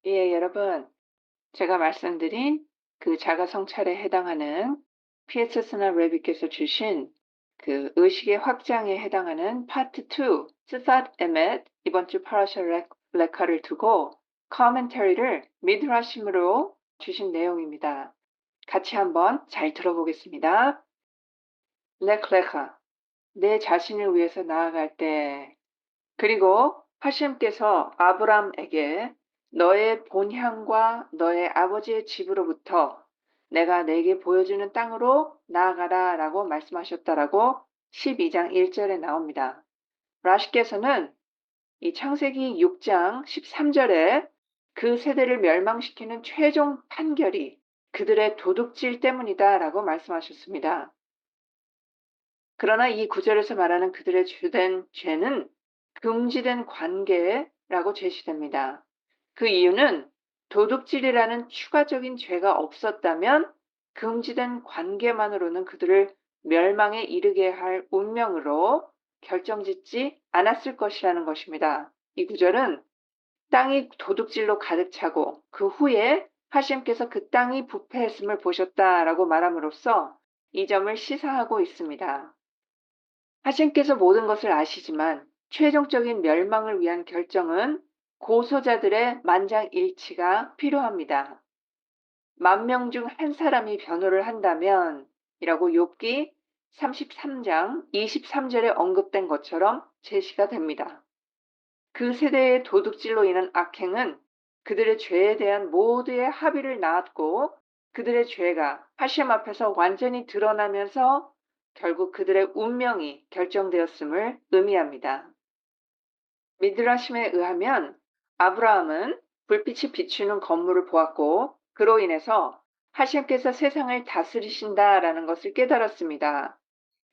예, 여러분. 제가 말씀드린 그 자가성찰에 해당하는 피에서스나 레빗께서 주신 그 의식의 확장에 해당하는 파트 2, 스팟 에멧 이번 주 파라샤 레카를 두고 커멘터리를 미드라심으로 주신 내용입니다. 같이 한번 잘 들어보겠습니다. 레클레카, 내 자신을 위해서 나아갈 때, 그리고 하심께서 아브람에게 너의 본향과 너의 아버지의 집으로부터 내가 내게 보여주는 땅으로 나아가라 라고 말씀하셨다라고 12장 1절에 나옵니다. 라시께서는 이 창세기 6장 13절에 그 세대를 멸망시키는 최종 판결이 그들의 도둑질 때문이다 라고 말씀하셨습니다. 그러나 이 구절에서 말하는 그들의 주된 죄는 금지된 관계라고 제시됩니다. 그 이유는 도둑질이라는 추가적인 죄가 없었다면 금지된 관계만으로는 그들을 멸망에 이르게 할 운명으로 결정짓지 않았을 것이라는 것입니다. 이 구절은 땅이 도둑질로 가득 차고 그 후에 하심께서 그 땅이 부패했음을 보셨다라고 말함으로써 이 점을 시사하고 있습니다. 하신께서 모든 것을 아시지만 최종적인 멸망을 위한 결정은 고소자들의 만장일치가 필요합니다. 10,000명 중 한 사람이 변호를 한다면 이라고 욥기 33장 23절에 언급된 것처럼 제시가 됩니다. 그 세대의 도둑질로 인한 악행은 그들의 죄에 대한 모두의 합의를 낳았고 그들의 죄가 하심 앞에서 완전히 드러나면서 결국 그들의 운명이 결정되었음을 의미합니다. 미드라심에 의하면 아브라함은 불빛이 비추는 건물을 보았고 그로 인해서 하심께서 세상을 다스리신다라는 것을 깨달았습니다.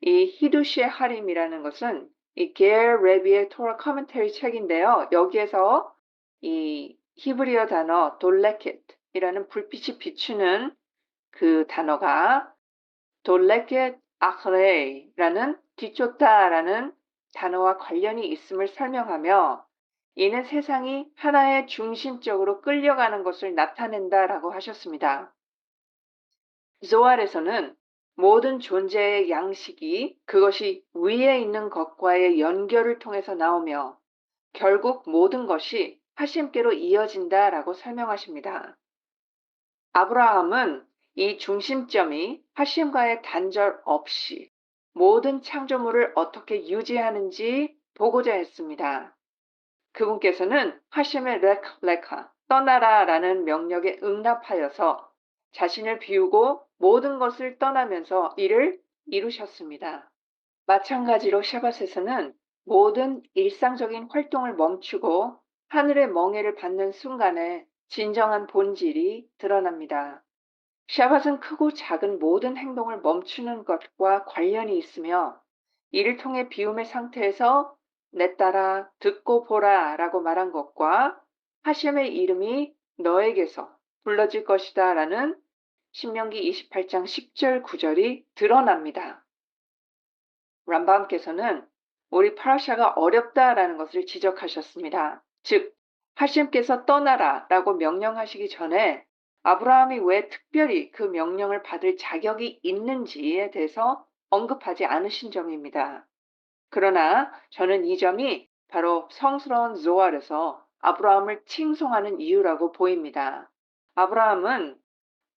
이 히두시의 하림이라는 것은 이 게르 레비의 토라 커멘터리 책인데요. 여기에서 이 히브리어 단어 돌레켓이라는 불빛이 비추는 그 단어가 돌레켓 아흐레이라는 뒤쫓다라는 단어와 관련이 있음을 설명하며 이는 세상이 하나의 중심적으로 끌려가는 것을 나타낸다라고 하셨습니다. 조알에서는 모든 존재의 양식이 그것이 위에 있는 것과의 연결을 통해서 나오며 결국 모든 것이 하심께로 이어진다라고 설명하십니다. 아브라함은 이 중심점이 하심과의 단절 없이 모든 창조물을 어떻게 유지하는지 보고자 했습니다. 그분께서는 하심의 레카, 떠나라라는 명령에 응답하여서 자신을 비우고 모든 것을 떠나면서 이를 이루셨습니다. 마찬가지로 샤밧에서는 모든 일상적인 활동을 멈추고 하늘의 멍에를 받는 순간에 진정한 본질이 드러납니다. 샤밧은 크고 작은 모든 행동을 멈추는 것과 관련이 있으며 이를 통해 비움의 상태에서 내 딸아 듣고 보라 라고 말한 것과 하셈의 이름이 너에게서 불러질 것이다 라는 신명기 28장 10절 9절이 드러납니다. 람밤께서는 우리 파라샤가 어렵다라는 것을 지적하셨습니다. 즉 하심께서 떠나라 라고 명령하시기 전에 아브라함이 왜 특별히 그 명령을 받을 자격이 있는지에 대해서 언급하지 않으신 점입니다. 그러나 저는 이 점이 바로 성스러운 조알에서 아브라함을 칭송하는 이유라고 보입니다. 아브라함은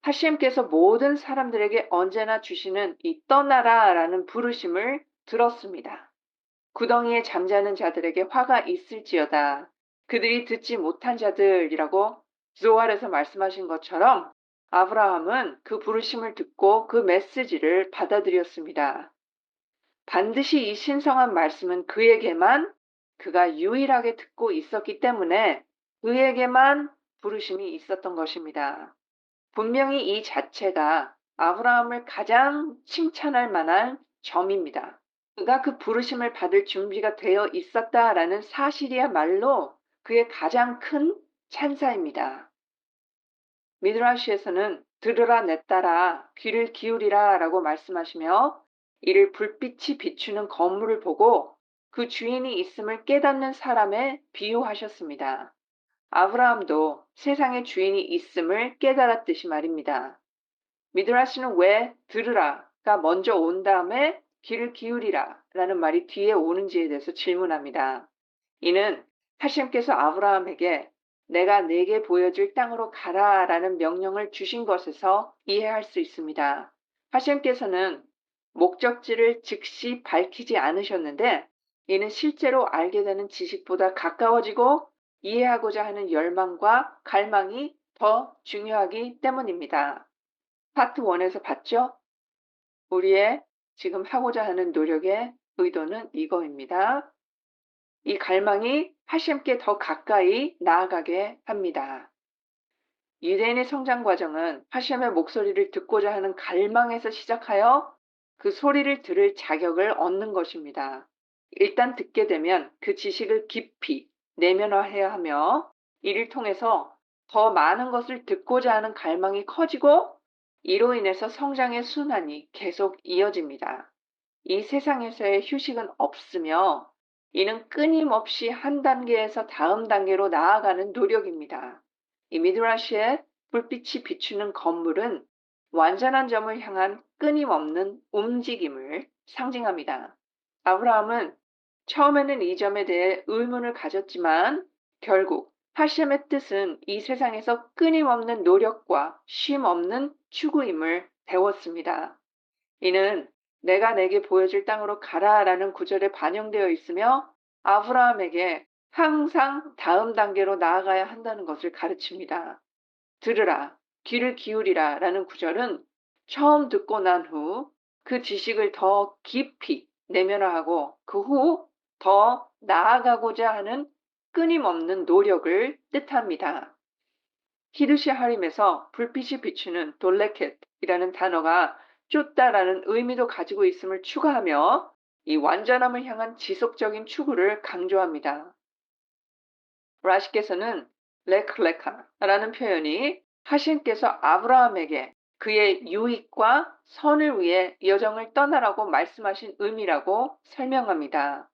하심께서 모든 사람들에게 언제나 주시는 이 떠나라라는 부르심을 들었습니다. 구덩이에 잠자는 자들에게 화가 있을지어다. 그들이 듣지 못한 자들이라고 조알에서 말씀하신 것처럼 아브라함은 그 부르심을 듣고 그 메시지를 받아들였습니다. 반드시 이 신성한 말씀은 그에게만 그가 유일하게 듣고 있었기 때문에 그에게만 부르심이 있었던 것입니다. 분명히 이 자체가 아브라함을 가장 칭찬할 만한 점입니다. 그가 그 부르심을 받을 준비가 되어 있었다라는 사실이야말로 그의 가장 큰 찬사입니다. 미드라시에서는 들으라 내 딸아 귀를 기울이라 라고 말씀하시며 이를 불빛이 비추는 건물을 보고 그 주인이 있음을 깨닫는 사람에 비유하셨습니다. 아브라함도 세상의 주인이 있음을 깨달았듯이 말입니다. 미드라시는 왜 들으라가 먼저 온 다음에 귀를 기울이라 라는 말이 뒤에 오는지에 대해서 질문합니다. 이는 하심께서 아브라함에게 내가 네게 보여줄 땅으로 가라라는 명령을 주신 것에서 이해할 수 있습니다. 하심께서는 목적지를 즉시 밝히지 않으셨는데 이는 실제로 알게 되는 지식보다 가까워지고 이해하고자 하는 열망과 갈망이 더 중요하기 때문입니다. 파트 1에서 봤죠? 우리의 지금 하고자 하는 노력의 의도는 이거입니다. 이 갈망이 하심께 더 가까이 나아가게 합니다. 유대인의 성장 과정은 하심의 목소리를 듣고자 하는 갈망에서 시작하여 그 소리를 들을 자격을 얻는 것입니다. 일단 듣게 되면 그 지식을 깊이 내면화해야 하며 이를 통해서 더 많은 것을 듣고자 하는 갈망이 커지고 이로 인해서 성장의 순환이 계속 이어집니다. 이 세상에서의 휴식은 없으며 이는 끊임없이 한 단계에서 다음 단계로 나아가는 노력입니다. 이 미드라시의 불빛이 비추는 건물은 완전한 점을 향한 끊임없는 움직임을 상징합니다. 아브라함은 처음에는 이 점에 대해 의문을 가졌지만 결국 하심의 뜻은 이 세상에서 끊임없는 노력과 쉼 없는 추구임을 배웠습니다. 이는 내가 내게 보여줄 땅으로 가라라는 구절에 반영되어 있으며 아브라함에게 항상 다음 단계로 나아가야 한다는 것을 가르칩니다. 들으라, 귀를 기울이라 라는 구절은 처음 듣고 난 후 그 지식을 더 깊이 내면화하고 그 후 더 나아가고자 하는 끊임없는 노력을 뜻합니다. 히두시 하림에서 불빛이 비추는 돌레켓이라는 단어가 쫓다라는 의미도 가지고 있음을 추가하며 이 완전함을 향한 지속적인 추구를 강조합니다. 라시께서는 레클레카라는 표현이 하신께서 아브라함에게 그의 유익과 선을 위해 여정을 떠나라고 말씀하신 의미라고 설명합니다.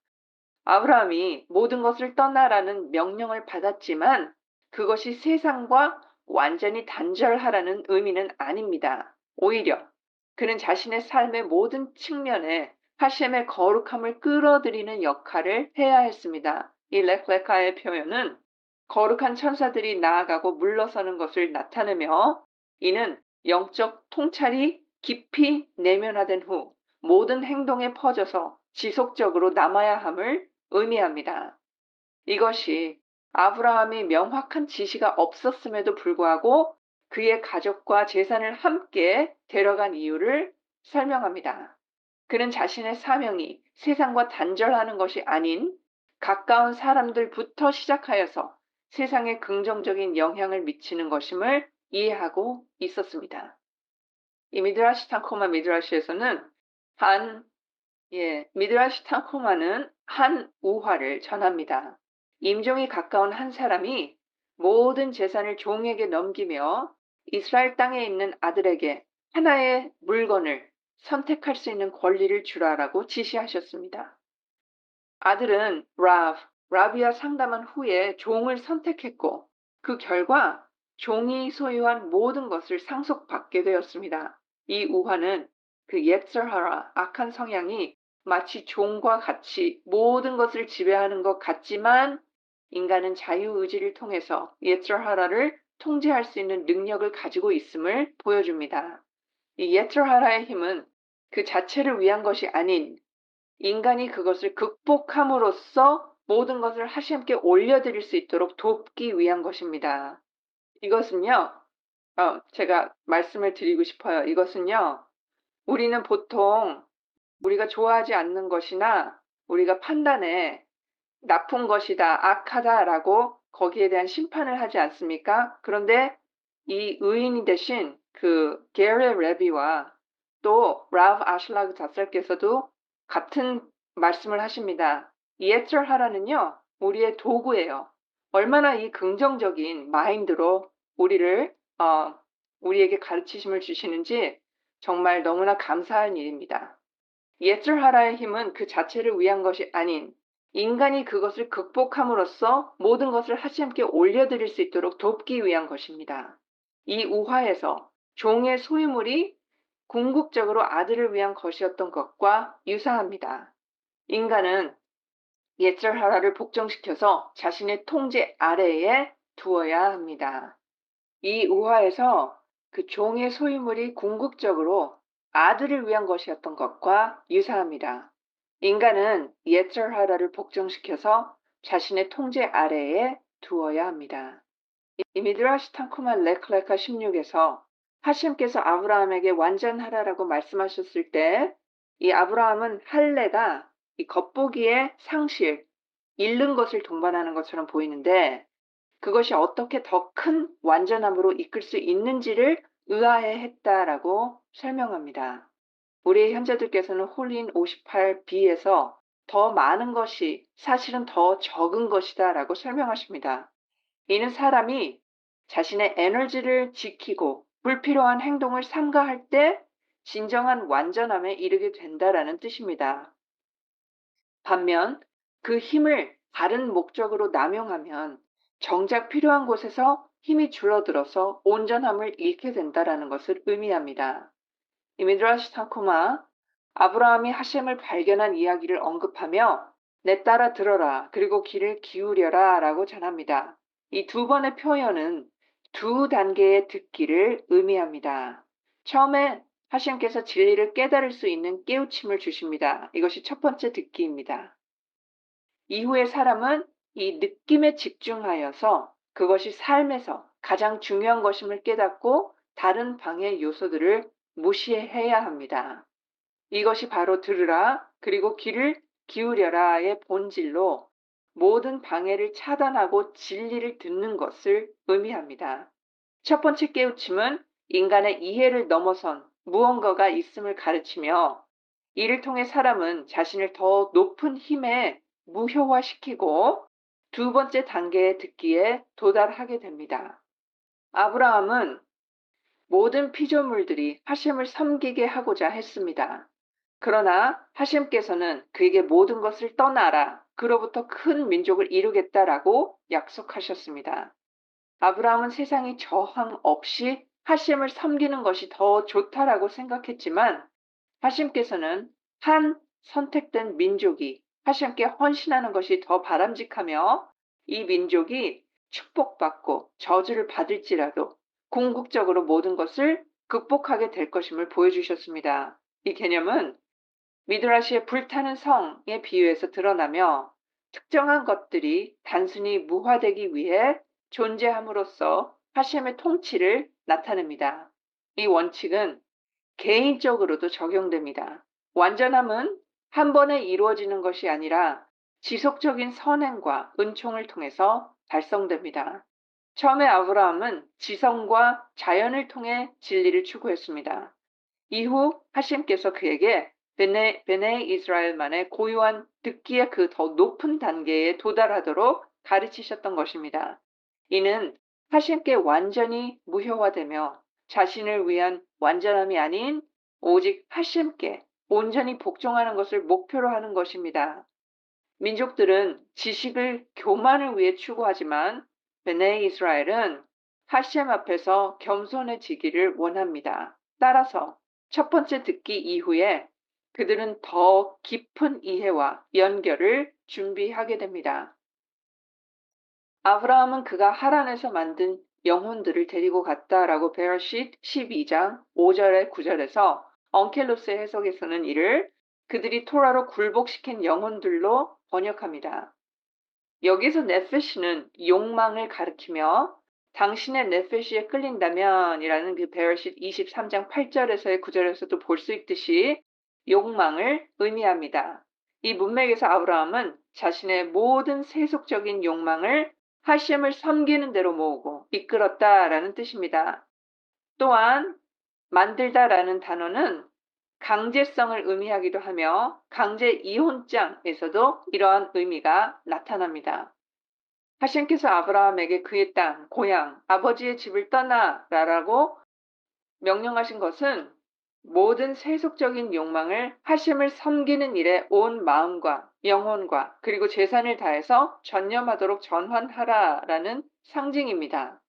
아브라함이 모든 것을 떠나라는 명령을 받았지만 그것이 세상과 완전히 단절하라는 의미는 아닙니다. 오히려 그는 자신의 삶의 모든 측면에 하셈의 거룩함을 끌어들이는 역할을 해야 했습니다. 이 렉레카의 표현은 거룩한 천사들이 나아가고 물러서는 것을 나타내며 이는 영적 통찰이 깊이 내면화된 후 모든 행동에 퍼져서 지속적으로 남아야 함을 의미합니다. 이것이 아브라함이 명확한 지시가 없었음에도 불구하고 그의 가족과 재산을 함께 데려간 이유를 설명합니다. 그는 자신의 사명이 세상과 단절하는 것이 아닌 가까운 사람들부터 시작하여서 세상에 긍정적인 영향을 미치는 것임을 이해하고 있었습니다. 이 미드라시 탕코마 미드라시에서는 미드라시 탕코마는 한 우화를 전합니다. 임종이 가까운 한 사람이 모든 재산을 종에게 넘기며 이스라엘 땅에 있는 아들에게 하나의 물건을 선택할 수 있는 권리를 주라라고 지시하셨습니다. 아들은 라비와 상담한 후에 종을 선택했고 그 결과 종이 소유한 모든 것을 상속받게 되었습니다. 이 우화는 그 예츠하라 악한 성향이 마치 종과 같이 모든 것을 지배하는 것 같지만 인간은 자유의지를 통해서 예츠하라를 통제할 수 있는 능력을 가지고 있음을 보여줍니다. 이 예츠하라의 힘은 그 자체를 위한 것이 아닌 인간이 그것을 극복함으로써 모든 것을 하나님께 올려드릴 수 있도록 돕기 위한 것입니다. 이것은요, 제가 말씀을 드리고 싶어요. 이것은요, 우리는 보통 우리가 좋아하지 않는 것이나 우리가 판단에 나쁜 것이다, 악하다라고 거기에 대한 심판을 하지 않습니까? 그런데 이 의인이 되신 그 게레 레비와 또 라브 아슐라그 자설께서도 같은 말씀을 하십니다. 예철하라는요, 우리의 도구예요. 얼마나 이 긍정적인 마인드로 우리에게 가르치심을 주시는지 정말 너무나 감사한 일입니다. 예철하라의 힘은 그 자체를 위한 것이 아닌 인간이 그것을 극복함으로써 모든 것을 하나님께 올려드릴 수 있도록 돕기 위한 것입니다. 이 우화에서 종의 소유물이 궁극적으로 아들을 위한 것이었던 것과 유사합니다. 인간은 예절하라를 복종시켜서 자신의 통제 아래에 두어야 합니다. 이 우화에서 그 종의 소유물이 궁극적으로 아들을 위한 것이었던 것과 유사합니다. 인간은 예절하라를 복종시켜서 자신의 통제 아래에 두어야 합니다. 이 미드라시 tanchuma 레클레카 16에서 하심께서 아브라함에게 완전하라라고 말씀하셨을 때 이 아브라함은 할례가 이 겉보기에 상실, 잃는 것을 동반하는 것처럼 보이는데 그것이 어떻게 더 큰 완전함으로 이끌 수 있는지를 의아해 했다라고 설명합니다. 우리 현자들께서는 홀린 58b에서 더 많은 것이 사실은 더 적은 것이다 라고 설명하십니다. 이는 사람이 자신의 에너지를 지키고 불필요한 행동을 삼가할 때 진정한 완전함에 이르게 된다라는 뜻입니다. 반면 그 힘을 다른 목적으로 남용하면 정작 필요한 곳에서 힘이 줄어들어서 온전함을 잃게 된다라는 것을 의미합니다. 이 미드라시 tanchuma 아브라함이 하셈을 발견한 이야기를 언급하며 내 따라 들어라 그리고 귀를 기울여라 라고 전합니다. 이 두 번의 표현은 두 단계의 듣기를 의미합니다. 처음에 하심께서 진리를 깨달을 수 있는 깨우침을 주십니다. 이것이 첫 번째 듣기입니다. 이후에 사람은 이 느낌에 집중하여서 그것이 삶에서 가장 중요한 것임을 깨닫고 다른 방해 요소들을 무시해야 합니다. 이것이 바로 들으라 그리고 귀를 기울여라의 본질로 모든 방해를 차단하고 진리를 듣는 것을 의미합니다. 첫 번째 깨우침은 인간의 이해를 넘어선 무언가가 있음을 가르치며 이를 통해 사람은 자신을 더 높은 힘에 무효화시키고 두 번째 단계의 듣기에 도달하게 됩니다. 아브라함은 모든 피조물들이 하심을 섬기게 하고자 했습니다. 그러나 하심께서는 그에게 모든 것을 떠나라. 그로부터 큰 민족을 이루겠다라고 약속하셨습니다. 아브라함은 세상이 저항 없이 하심을 섬기는 것이 더 좋다라고 생각했지만 하심께서는 한 선택된 민족이 하심께 헌신하는 것이 더 바람직하며 이 민족이 축복받고 저주를 받을지라도 궁극적으로 모든 것을 극복하게 될 것임을 보여주셨습니다. 이 개념은 미드라시의 불타는 성에 비유해서 드러나며 특정한 것들이 단순히 무화되기 위해 존재함으로써 하심의 통치를 나타냅니다. 이 원칙은 개인적으로도 적용됩니다. 완전함은 한 번에 이루어지는 것이 아니라 지속적인 선행과 은총을 통해서 달성됩니다. 처음에 아브라함은 지성과 자연을 통해 진리를 추구했습니다. 이후 하심께서 그에게 베네 이스라엘만의 고유한 듣기의 그 더 높은 단계에 도달하도록 가르치셨던 것입니다. 이는 하심께 완전히 무효화되며 자신을 위한 완전함이 아닌 오직 하심께 온전히 복종하는 것을 목표로 하는 것입니다. 민족들은 지식을 교만을 위해 추구하지만 베네 이스라엘은 하심 앞에서 겸손해지기를 원합니다. 따라서 첫 번째 듣기 이후에 그들은 더 깊은 이해와 연결을 준비하게 됩니다. 아브라함은 그가 하란에서 만든 영혼들을 데리고 갔다라고 베라쉿 12장 5절에 9절에서 엉켈로스의 해석에서는 이를 그들이 토라로 굴복시킨 영혼들로 번역합니다. 여기서 네페시는 욕망을 가리키며 당신의 네페시에 끌린다면 이라는 그 베라쉿 23장 8절에서의 9절에서도 볼 수 있듯이 욕망을 의미합니다. 이 문맥에서 아브라함은 자신의 모든 세속적인 욕망을 하심을 섬기는 대로 모으고 이끌었다라는 뜻입니다. 또한 만들다라는 단어는 강제성을 의미하기도 하며 강제 이혼장에서도 이러한 의미가 나타납니다. 하심께서 아브라함에게 그의 땅, 고향, 아버지의 집을 떠나라라고 명령하신 것은 모든 세속적인 욕망을 하심을 섬기는 일에 온 마음과 영혼과 그리고 재산을 다해서 전념하도록 전환하라라는 상징입니다.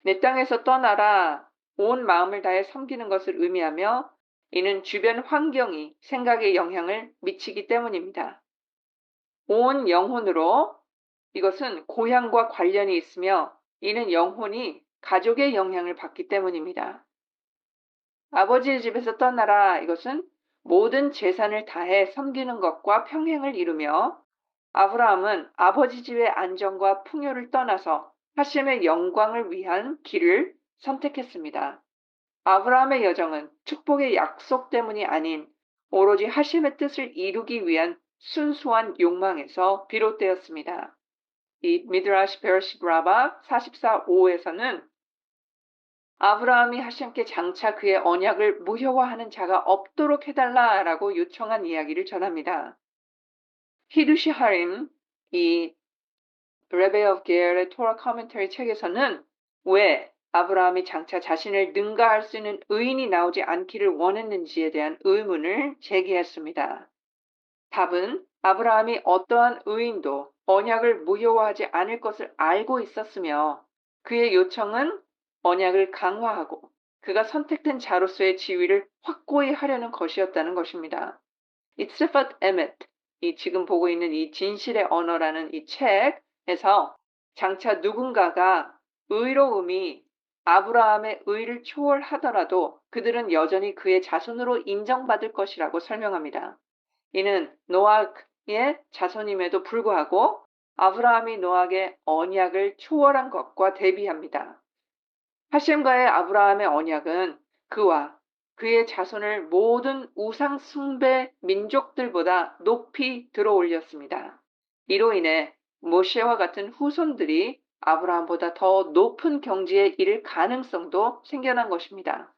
내 땅에서 떠나라, 온 마음을 다해 섬기는 것을 의미하며 이는 주변 환경이 생각에 영향을 미치기 때문입니다. 온 영혼으로 이것은 고향과 관련이 있으며 이는 영혼이 가족의 영향을 받기 때문입니다. 아버지의 집에서 떠나라 이것은 모든 재산을 다해 섬기는 것과 평행을 이루며 아브라함은 아버지 집의 안정과 풍요를 떠나서 하심의 영광을 위한 길을 선택했습니다. 아브라함의 여정은 축복의 약속 때문이 아닌 오로지 하심의 뜻을 이루기 위한 순수한 욕망에서 비롯되었습니다. 이 미드라시 베르시 브라바 44.5에서는 아브라함이 하심께 장차 그의 언약을 무효화하는 자가 없도록 해달라라고 요청한 이야기를 전합니다. 히두시 하림, 이 레베 오브 게일의 토라 커멘터리 책에서는 왜 아브라함이 장차 자신을 능가할 수 있는 의인이 나오지 않기를 원했는지에 대한 의문을 제기했습니다. 답은 아브라함이 어떠한 의인도 언약을 무효화하지 않을 것을 알고 있었으며 그의 요청은 언약을 강화하고 그가 선택된 자로서의 지위를 확고히 하려는 것이었다는 것입니다. 이 스파트 에멧, 이 지금 보고 있는 이 진실의 언어라는 이 책에서 장차 누군가가 의로움이 아브라함의 의를 초월하더라도 그들은 여전히 그의 자손으로 인정받을 것이라고 설명합니다. 이는 노아의 자손임에도 불구하고 아브라함이 노아의 언약을 초월한 것과 대비합니다. 하심과의 아브라함의 언약은 그와 그의 자손을 모든 우상 숭배 민족들보다 높이 들어올렸습니다. 이로 인해 모세와 같은 후손들이 아브라함보다 더 높은 경지에 이를 가능성도 생겨난 것입니다.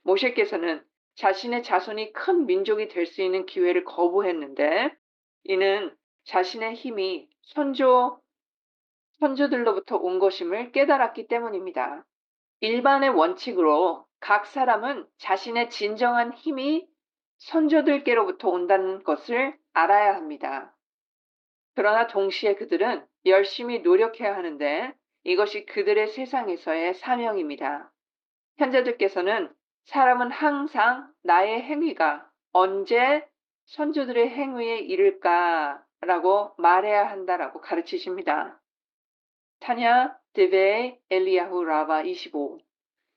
모세께서는 자신의 자손이 큰 민족이 될 수 있는 기회를 거부했는데 이는 자신의 힘이 선조들로부터 온 것임을 깨달았기 때문입니다. 일반의 원칙으로 각 사람은 자신의 진정한 힘이 선조들께로부터 온다는 것을 알아야 합니다. 그러나 동시에 그들은 열심히 노력해야 하는데 이것이 그들의 세상에서의 사명입니다. 현자들께서는 사람은 항상 나의 행위가 언제 선조들의 행위에 이를까라고 말해야 한다라고 가르치십니다. 타냐 데베 엘리야후 라바 25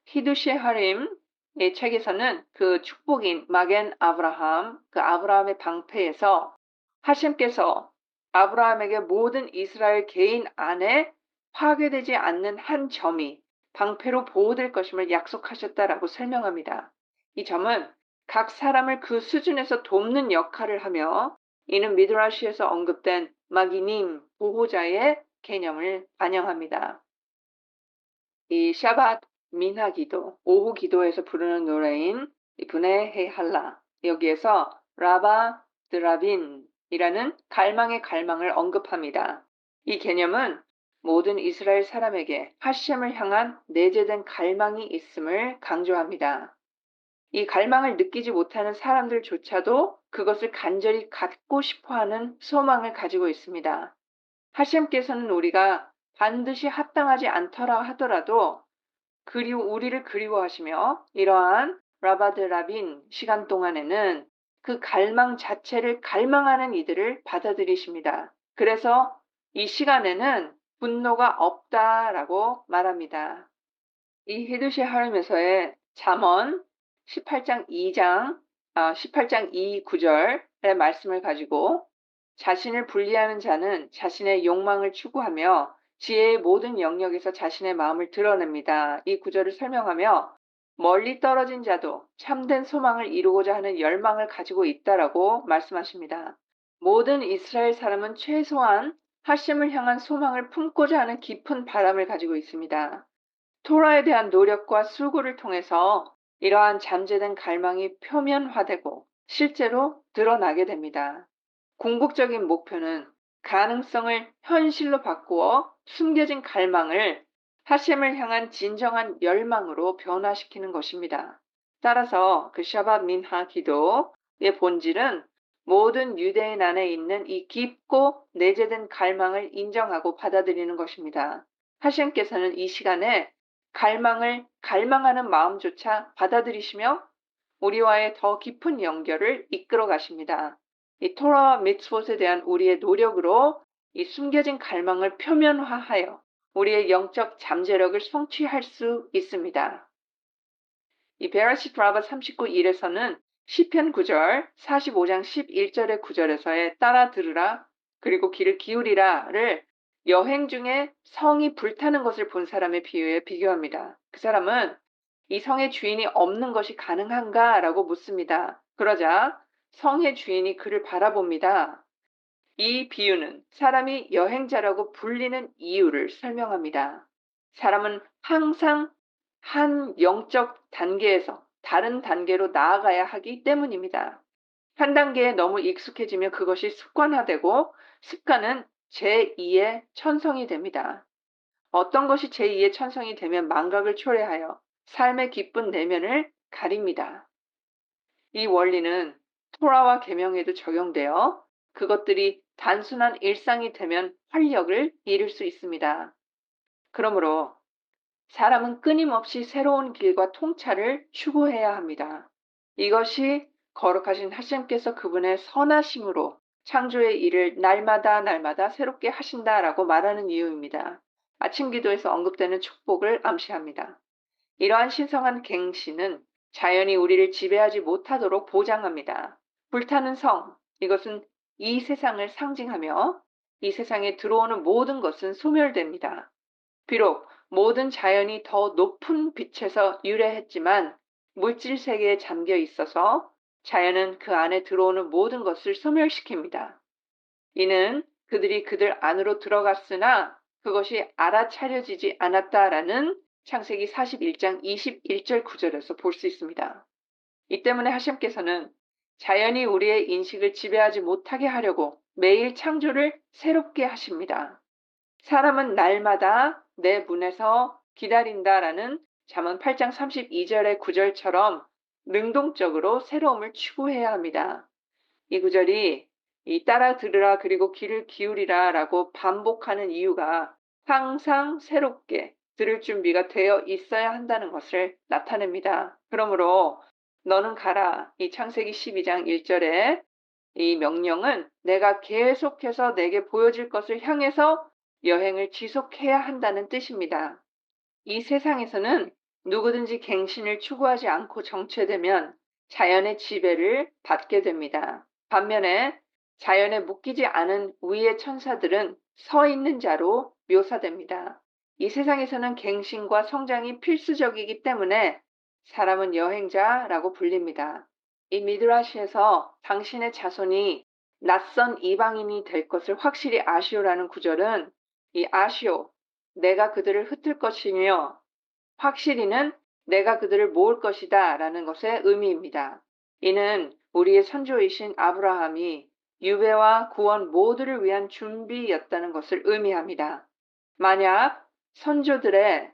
히두시 하림의 책에서는 그 축복인 마겐 아브라함, 그 아브라함의 방패에서 하심께서 아브라함에게 모든 이스라엘 개인 안에 파괴되지 않는 한 점이 방패로 보호될 것임을 약속하셨다라고 설명합니다. 이 점은 각 사람을 그 수준에서 돕는 역할을 하며 이는 미드라시에서 언급된 마기님, 보호자의 개념을 반영합니다. 이 샤밧 민하 기도, 오후 기도에서 부르는 노래인 분의 헤할라 여기에서 라바 드라빈이라는 갈망의 갈망을 언급합니다. 이 개념은 모든 이스라엘 사람에게 하셴을 향한 내재된 갈망이 있음을 강조합니다. 이 갈망을 느끼지 못하는 사람들조차도 그것을 간절히 갖고 싶어하는 소망을 가지고 있습니다. 하셴께서는 우리가 반드시 합당하지 않더라 하더라도 우리를 그리워하시며 이러한 라바드 라빈 시간 동안에는 그 갈망 자체를 갈망하는 이들을 받아들이십니다. 그래서 이 시간에는 분노가 없다라고 말합니다. 이 히두시 하림에서의 잠언 18장 2 구절의 말씀을 가지고 자신을 분리하는 자는 자신의 욕망을 추구하며 지혜의 모든 영역에서 자신의 마음을 드러냅니다. 이 구절을 설명하며 멀리 떨어진 자도 참된 소망을 이루고자 하는 열망을 가지고 있다라고 말씀하십니다. 모든 이스라엘 사람은 최소한 하심을 향한 소망을 품고자 하는 깊은 바람을 가지고 있습니다. 토라에 대한 노력과 수고를 통해서 이러한 잠재된 갈망이 표면화되고 실제로 드러나게 됩니다. 궁극적인 목표는 가능성을 현실로 바꾸어 숨겨진 갈망을 하심을 향한 진정한 열망으로 변화시키는 것입니다. 따라서 그 샤밥 민하 기도의 본질은 모든 유대인 안에 있는 이 깊고 내재된 갈망을 인정하고 받아들이는 것입니다. 하심께서는 이 시간에 갈망을 갈망하는 마음조차 받아들이시며 우리와의 더 깊은 연결을 이끌어 가십니다. 이 토라와 미tzvot에 대한 우리의 노력으로 이 숨겨진 갈망을 표면화하여 우리의 영적 잠재력을 성취할 수 있습니다. 이 베라시트 라바 39일에서는 시편 9절, 45장 11절의 구절에서의 따라 들으라 그리고 귀를 기울이라를 여행 중에 성이 불타는 것을 본 사람의 비유에 비교합니다. 그 사람은 이 성의 주인이 없는 것이 가능한가? 라고 묻습니다. 그러자 성의 주인이 그를 바라봅니다. 이 비유는 사람이 여행자라고 불리는 이유를 설명합니다. 사람은 항상 한 영적 단계에서 다른 단계로 나아가야 하기 때문입니다. 한 단계에 너무 익숙해지면 그것이 습관화되고 습관은 제2의 천성이 됩니다. 어떤 것이 제2의 천성이 되면 망각을 초래하여 삶의 기쁜 내면을 가립니다. 이 원리는 토라와 계명에도 적용되어 그것들이 단순한 일상이 되면 활력을 잃을 수 있습니다. 그러므로 사람은 끊임없이 새로운 길과 통찰을 추구해야 합니다. 이것이 거룩하신 하나님께서 그분의 선하심으로 창조의 일을 날마다 새롭게 하신다라고 말하는 이유입니다. 아침 기도에서 언급되는 축복을 암시합니다. 이러한 신성한 갱신은 자연이 우리를 지배하지 못하도록 보장합니다. 불타는 성, 이것은 이 세상을 상징하며 이 세상에 들어오는 모든 것은 소멸됩니다. 비록 모든 자연이 더 높은 빛에서 유래했지만 물질 세계에 잠겨 있어서 자연은 그 안에 들어오는 모든 것을 소멸시킵니다. 이는 그들이 그들 안으로 들어갔으나 그것이 알아차려지지 않았다라는 창세기 41장 21절 9절에서 볼 수 있습니다. 이 때문에 하심께서는 자연이 우리의 인식을 지배하지 못하게 하려고 매일 창조를 새롭게 하십니다. 사람은 날마다 내 문에서 기다린다라는 잠언 8장 32절의 구절처럼 능동적으로 새로움을 추구해야 합니다. 이 구절이 이 따라 들으라 그리고 귀를 기울이라 라고 반복하는 이유가 항상 새롭게 들을 준비가 되어 있어야 한다는 것을 나타냅니다. 그러므로 너는 가라 이 창세기 12장 1절에 이 명령은 내가 계속해서 내게 보여질 것을 향해서 여행을 지속해야 한다는 뜻입니다. 이 세상에서는 누구든지 갱신을 추구하지 않고 정체되면 자연의 지배를 받게 됩니다. 반면에 자연에 묶이지 않은 위의 천사들은 서 있는 자로 묘사됩니다. 이 세상에서는 갱신과 성장이 필수적이기 때문에 사람은 여행자라고 불립니다. 이 미드라시에서 당신의 자손이 낯선 이방인이 될 것을 확실히 아시오라는 구절은 이 아시오, 내가 그들을 흩을 것이며 확실히는 내가 그들을 모을 것이다 라는 것의 의미입니다. 이는 우리의 선조이신 아브라함이 유배와 구원 모두를 위한 준비였다는 것을 의미합니다. 만약 선조들의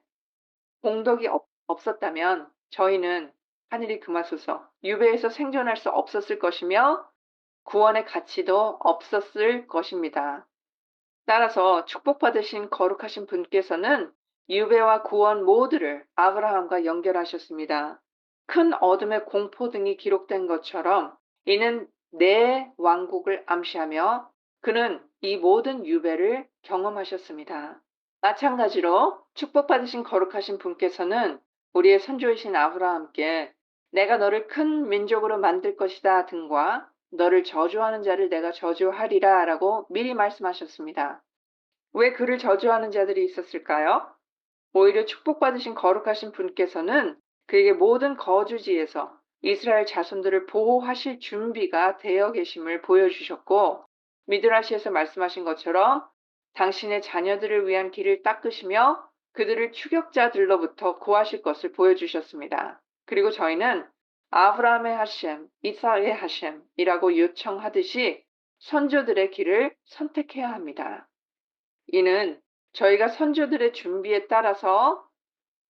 공덕이 없었다면 저희는 하늘이 금하소서 유배에서 생존할 수 없었을 것이며 구원의 가치도 없었을 것입니다. 따라서 축복받으신 거룩하신 분께서는 유배와 구원 모두를 아브라함과 연결하셨습니다. 큰 어둠의 공포등이 기록된 것처럼 이는 내 왕국을 암시하며 그는 이 모든 유배를 경험하셨습니다. 마찬가지로 축복받으신 거룩하신 분께서는 우리의 선조이신 아브라함께 내가 너를 큰 민족으로 만들 것이다 등과 너를 저주하는 자를 내가 저주하리라 라고 미리 말씀하셨습니다. 왜 그를 저주하는 자들이 있었을까요? 오히려 축복받으신 거룩하신 분께서는 그에게 모든 거주지에서 이스라엘 자손들을 보호하실 준비가 되어 계심을 보여주셨고 미드라시에서 말씀하신 것처럼 당신의 자녀들을 위한 길을 닦으시며 그들을 추격자들로부터 구하실 것을 보여주셨습니다. 그리고 저희는 아브라함의 하셈, 이삭의 하셈이라고 요청하듯이 선조들의 길을 선택해야 합니다. 이는 저희가 선조들의 준비에 따라서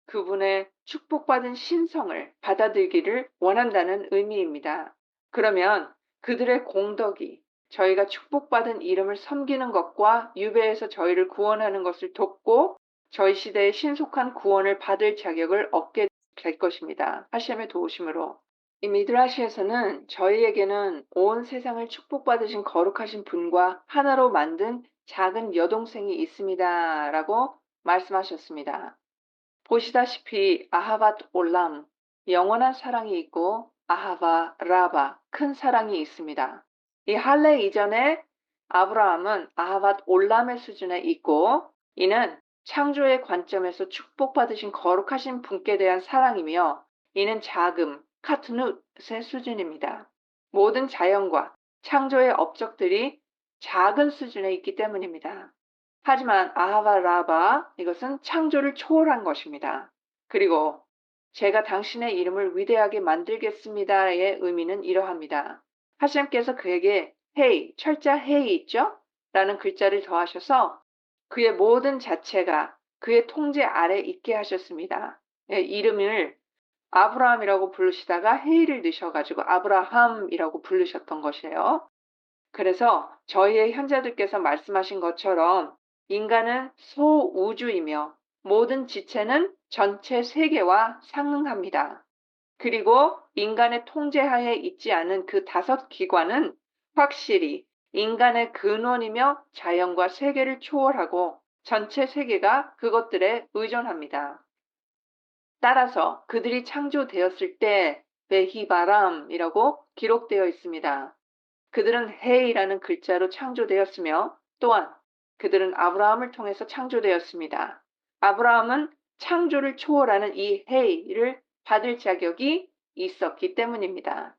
그분의 축복받은 신성을 받아들이기를 원한다는 의미입니다. 그러면 그들의 공덕이 저희가 축복받은 이름을 섬기는 것과 유배에서 저희를 구원하는 것을 돕고 저희 시대의 신속한 구원을 받을 자격을 얻게 될 것입니다. 하셴의 도우심으로. 이 미드라시에서는 저희에게는 온 세상을 축복받으신 거룩하신 분과 하나로 만든 작은 여동생이 있습니다. 라고 말씀하셨습니다. 보시다시피 아하밧 올람, 영원한 사랑이 있고 아하바 라바, 큰 사랑이 있습니다. 이 할례 이전에 아브라함은 아하밧 올람의 수준에 있고 이는 창조의 관점에서 축복받으신 거룩하신 분께 대한 사랑이며 이는 자금, 카트누트의 수준입니다. 모든 자연과 창조의 업적들이 작은 수준에 있기 때문입니다. 하지만 아하바 라바 이것은 창조를 초월한 것입니다. 그리고 제가 당신의 이름을 위대하게 만들겠습니다의 의미는 이러합니다. 하나님께서 그에게 헤이, 철자 헤이 있죠? 라는 글자를 더하셔서 그의 모든 자체가 그의 통제 아래 있게 하셨습니다. 예, 이름을 아브라함이라고 부르시다가 헤이를 넣으셔가지고 아브라함이라고 부르셨던 것이에요. 그래서 저희의 현자들께서 말씀하신 것처럼 인간은 소우주이며 모든 지체는 전체 세계와 상응합니다. 그리고 인간의 통제하에 있지 않은 그 5기관은 확실히 인간의 근원이며 자연과 세계를 초월하고 전체 세계가 그것들에 의존합니다. 따라서 그들이 창조되었을 때 베히바람이라고 기록되어 있습니다. 그들은 헤이라는 글자로 창조되었으며 또한 그들은 아브라함을 통해서 창조되었습니다. 아브라함은 창조를 초월하는 이 헤이를 받을 자격이 있었기 때문입니다.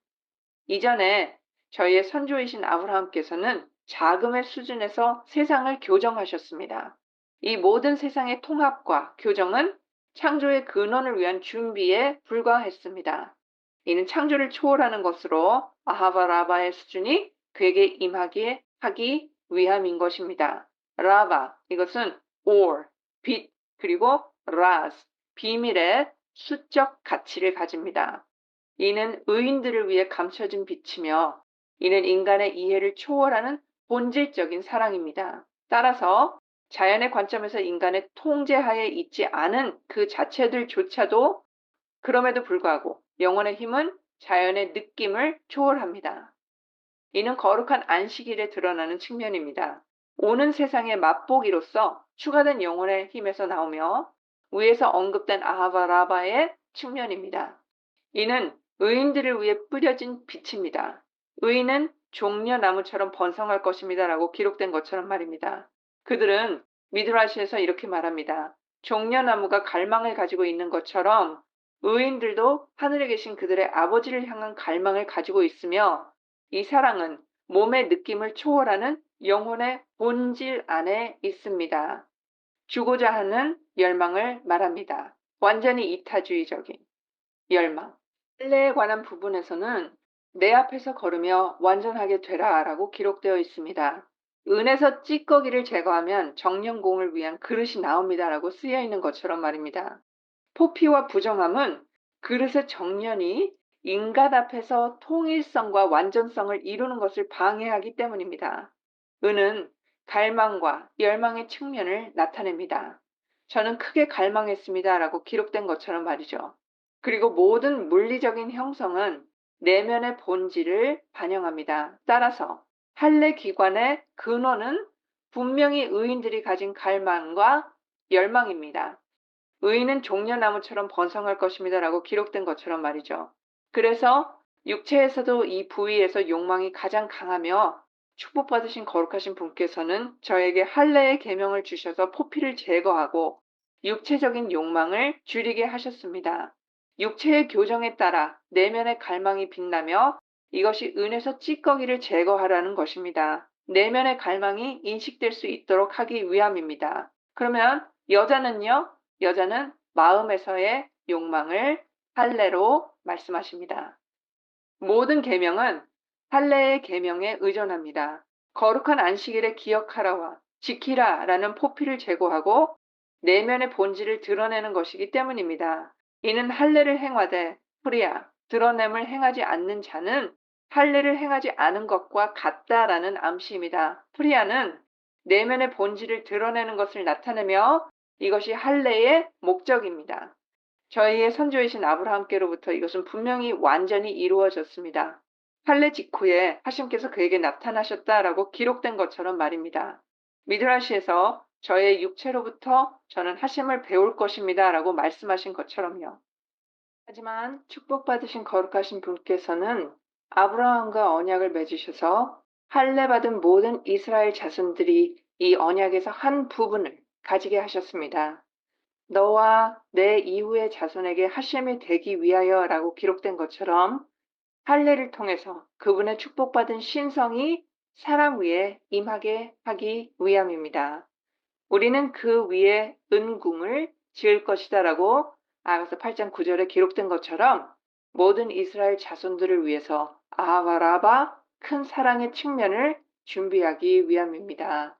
이전에 저희의 선조이신 아브라함께서는 자금의 수준에서 세상을 교정하셨습니다. 이 모든 세상의 통합과 교정은 창조의 근원을 위한 준비에 불과했습니다. 이는 창조를 초월하는 것으로 아하바라바의 수준이 그에게 임하게 하기 위함인 것입니다. 라바, 이것은 or, 빛, 그리고 라스, 비밀의 수적 가치를 가집니다. 이는 의인들을 위해 감춰진 빛이며 이는 인간의 이해를 초월하는 본질적인 사랑입니다. 따라서 자연의 관점에서 인간의 통제하에 있지 않은 그 자체들조차도 그럼에도 불구하고 영혼의 힘은 자연의 느낌을 초월합니다. 이는 거룩한 안식일에 드러나는 측면입니다. 오는 세상의 맛보기로서 추가된 영혼의 힘에서 나오며 위에서 언급된 아하바라바의 측면입니다. 이는 의인들을 위해 뿌려진 빛입니다. 의인은 종려나무처럼 번성할 것입니다. 라고 기록된 것처럼 말입니다. 그들은 미드라시에서 이렇게 말합니다. 종려나무가 갈망을 가지고 있는 것처럼 의인들도 하늘에 계신 그들의 아버지를 향한 갈망을 가지고 있으며 이 사랑은 몸의 느낌을 초월하는 영혼의 본질 안에 있습니다. 주고자 하는 열망을 말합니다. 완전히 이타주의적인 열망. 할례에 관한 부분에서는 내 앞에서 걸으며 완전하게 되라 라고 기록되어 있습니다. 은에서 찌꺼기를 제거하면 정령공을 위한 그릇이 나옵니다 라고 쓰여 있는 것처럼 말입니다. 포피와 부정함은 그릇의 정련이 인간 앞에서 통일성과 완전성을 이루는 것을 방해하기 때문입니다. 은은 갈망과 열망의 측면을 나타냅니다. 저는 크게 갈망했습니다 라고 기록된 것처럼 말이죠. 그리고 모든 물리적인 형성은 내면의 본질을 반영합니다. 따라서 할례 기관의 근원은 분명히 의인들이 가진 갈망과 열망입니다. 의인은 종려나무처럼 번성할 것입니다. 라고 기록된 것처럼 말이죠. 그래서 육체에서도 이 부위에서 욕망이 가장 강하며 축복받으신 거룩하신 분께서는 저에게 할례의 계명을 주셔서 포피를 제거하고 육체적인 욕망을 줄이게 하셨습니다. 육체의 교정에 따라 내면의 갈망이 빛나며 이것이 은에서 찌꺼기를 제거하라는 것입니다. 내면의 갈망이 인식될 수 있도록 하기 위함입니다. 그러면 여자는요? 여자는 마음에서의 욕망을 할례로 말씀하십니다. 모든 계명은 할례의 계명에 의존합니다. 거룩한 안식일에 기억하라와 지키라라는 포피를 제거하고 내면의 본질을 드러내는 것이기 때문입니다. 이는 할례를 행하되 프리야 드러냄을 행하지 않는 자는 할례를 행하지 않은 것과 같다라는 암시입니다. 프리야는 내면의 본질을 드러내는 것을 나타내며 이것이 할례의 목적입니다. 저희의 선조이신 아브라함께로부터 이것은 분명히 완전히 이루어졌습니다. 할례 직후에 하심께서 그에게 나타나셨다라고 기록된 것처럼 말입니다. 미드라시에서 저의 육체로부터 저는 하심을 배울 것입니다 라고 말씀하신 것처럼요. 하지만 축복받으신 거룩하신 분께서는 아브라함과 언약을 맺으셔서 할례 받은 모든 이스라엘 자손들이 이 언약에서 한 부분을 가지게 하셨습니다. 너와 내 이후의 자손에게 하심이 되기 위하여라고 기록된 것처럼 할례를 통해서 그분의 축복받은 신성이 사람 위에 임하게 하기 위함입니다. 우리는 그 위에 은궁을 지을 것이다라고 아가서 8장 9절에 기록된 것처럼 모든 이스라엘 자손들을 위해서 아하바라바 큰 사랑의 측면을 준비하기 위함입니다.